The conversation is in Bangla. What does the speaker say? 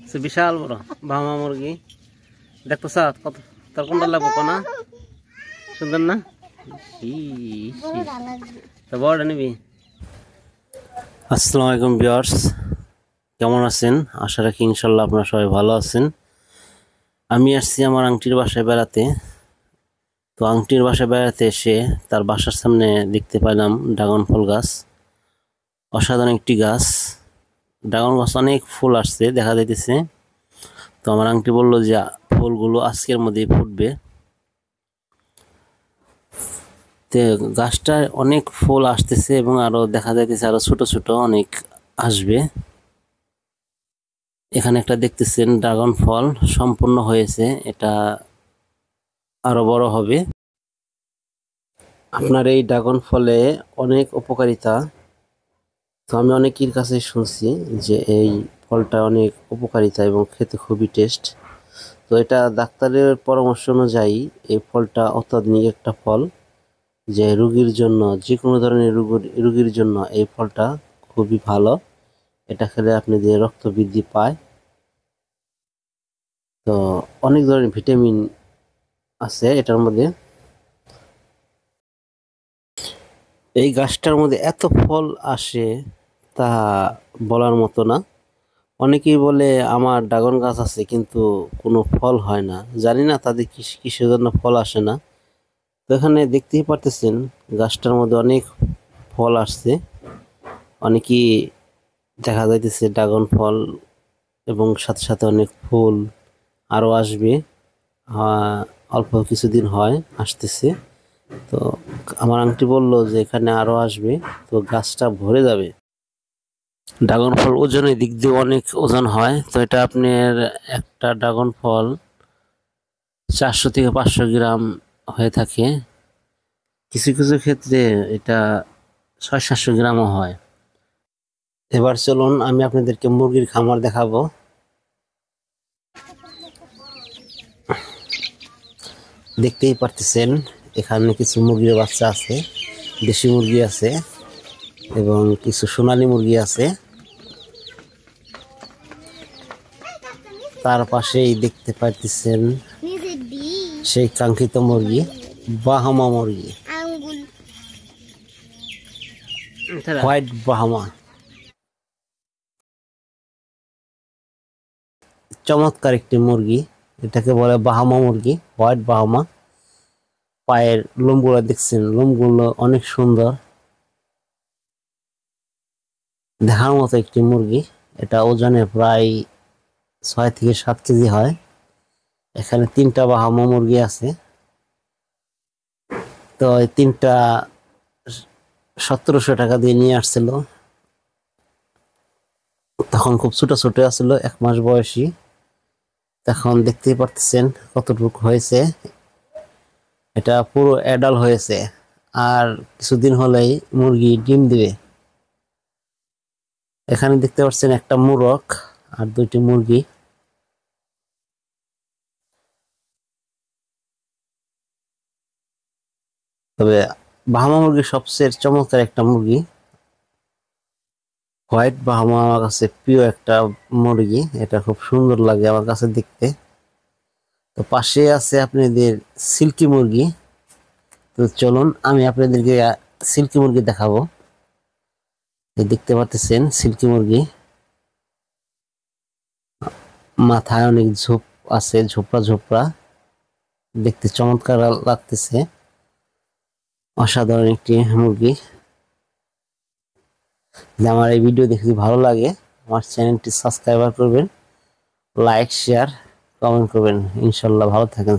সে বিশাল বড় ভামা মুরগি দেখতো সাত কত তোর কোনটা লাগবো কোনা সুন্দর না তো বড় নিবি। আসসালামু আলাইকুম ভিউয়ার্স, কেমন আছেন? আশা রাখি ইনশাল্লাহ আপনারা সবাই ভালো আছেন। আমি আসছি আমার আংটির বাসায় বেড়াতে। তো আংটির বাসায় বেড়াতে এসে তার বাসার সামনে দেখতে পেলাম ড্রাগন ফল গাছ। অসাধারণ একটি গাছ, ড্রাগন গাছ অনেক ফুল আসছে দেখা যাইতেছে। তো আমার আংটি বললো যে ফুলগুলো আজকের মধ্যেই ফুটবে। তো গাছটায় অনেক ফুল আসতেছে এবং আরো দেখা যাইতেছে আরো ছোট ছোট অনেক আসবে। এখানে একটা দেখতেছেন ড্রাগন ফল সম্পূর্ণ হয়েছে, এটা আরো বড় হবে। আপনার এই ড্রাগন ফলে অনেক উপকারিতা। তো আমি অনেকের কাছে শুনছি যে এই ফলটা অনেক উপকারিতা এবং খেতে খুবই টেস্ট। তো এটা ডাক্তারের পরামর্শ অনুযায়ী এই ফলটা অত্যাধুনিক একটা ফল, যে রোগীর জন্য, যে কোনো ধরনের রোগীর জন্য এই ফলটা খুবই ভালো। এটা খেলে আপনাদের রক্ত বৃদ্ধি পায়। তো অনেক ধরনের ভিটামিন আছে এটার মধ্যে। এই গাছটার মধ্যে এত ফল আসে তা বলার মতো না। অনেকেই বলে আমার ড্রাগন গাছ আছে কিন্তু কোনো ফল হয় না, জানি না তাদের কিসের জন্য ফল আসে না। তো এখানে দেখতেই পারতেছেন গাছটার মধ্যে অনেক ফল আসছে। অনেকেই দেখা যাইতেছে ড্রাগন ফল এবং সাথে সাথে অনেক ফুল আরও আসবে। অল্প কিছুদিন হয় আসতেছে। তো আমার আংটি বললো যে এখানে আরও আসবে, তো গাছটা ভরে যাবে। ড্রাগন ফল ওজনের দিক দিয়ে অনেক ওজন হয়। তো এটা আপনার একটা ড্রাগন ফল 400 থেকে 500 গ্রাম হয়ে থাকে, কিছু কিছু ক্ষেত্রে এটা 600-700 গ্রামও হয়। এবার চলুন আমি আপনাদেরকে মুরগির খামার দেখাবো। দেখতেই পারতেছেন এখানে কিছু মুরগির বাচ্চা আছে, দেশি মুরগি আছে এবং কিছু সোনালী মুরগি আছে। তার পাশেই দেখতে পারতেছেন সেই কাঙ্ক্ষিত মুরগি, বাহামা মুরগি, হোয়াইট বাহামা। চমৎকার একটি মুরগি, এটাকে বলে বাহামা মুরগি, হোয়াইট বাহামা। পায়ের লোমগুলো দেখছেন, লোমগুলো অনেক সুন্দর, দেখার মতো একটি মুরগি। এটা ওজনে প্রায় 6 থেকে 7 কেজি হয়। এখানে 3টা বাহামা মুরগি আছে। তো এই 3টা 1700 টাকা দিয়ে নিয়ে আসছিল, তখন খুব ছোট ছোট আসছিল, 1 মাস বয়সী। এখন দেখতেই পারতেছেন কতটুকু হয়েছে, এটা পুরো অ্যাডাল্ট হয়েছে। আর কিছুদিন হলেই মুরগি ডিম দিবে। এখানে দেখতে পাচ্ছেন একটা মোরগ আর 2টি মুরগি। তবে বাহামা মুরগি সবচেয়ে চমৎকার একটা মুরগি। হোয়াইট বাহামা আমার কাছে প্রিয় একটা মুরগি, এটা খুব সুন্দর লাগে আমার কাছে দেখতে। তো পাশে আছে আপনাদের সিল্কি মুরগি। তো চলুন আমি আপনাদেরকে সিল্কি মুরগি দেখাবো। দেখতে পাচ্ছেন সিল্কি মুরগি, মাথায় অনেক ঝোপ আছে, ঝোপড়া ঝোপড়া, দেখতে চমৎকার লাগতেছে। অসাধারণ একটি মুরগি। আমার এই ভিডিও দেখতে ভালো লাগে আমার চ্যানেলটি সাবস্ক্রাইব করবেন, লাইক শেয়ার কমেন্ট করবেন। ইনশাল্লাহ ভালো থাকেন।